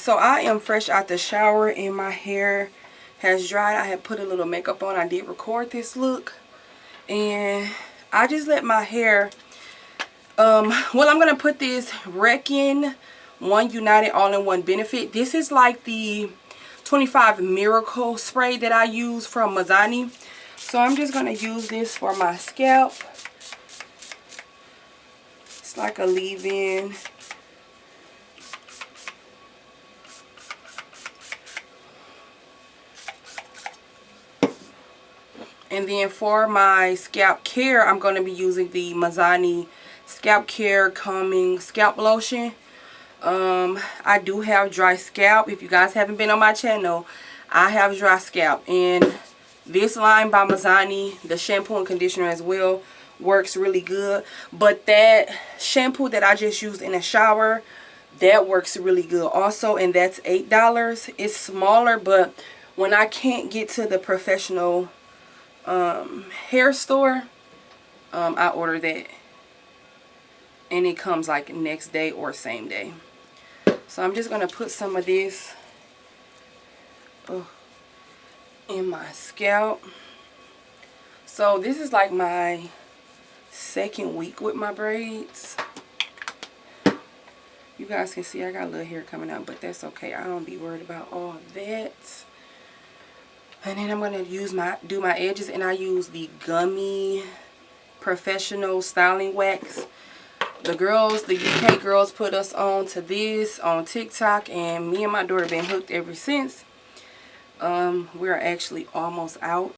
So I am fresh out the shower and my hair has dried. I have put a little makeup on. I did record this look. And I just let my hair, well, I'm going to put this Reckon One United All-in-One Benefit. This is like the 25 Miracle spray that I use from Mazzani. So I'm just going to use this for my scalp. It's like a leave-in. And then for my scalp care, I'm going to be using the Mazzani Scalp Care Calming Scalp Lotion. I do have dry scalp. If you guys haven't been on my channel, I have dry scalp. And this line by Mazzani, the shampoo and conditioner as well, works really good. But that shampoo that I just used in the shower, that works really good also. And that's $8. It's smaller, but when I can't get to the professional hair store, I order that, and it comes like next day or same day. So I'm just gonna put some of this in my scalp. So this is like my second week with my braids. You guys can see I got a little hair coming out, but that's okay. I don't be worried about all that. And then I'm going to do my edges, and I use the Gummy Professional Styling Wax. The UK girls put us on to this on TikTok, and me and my daughter have been hooked ever since. We're actually almost out.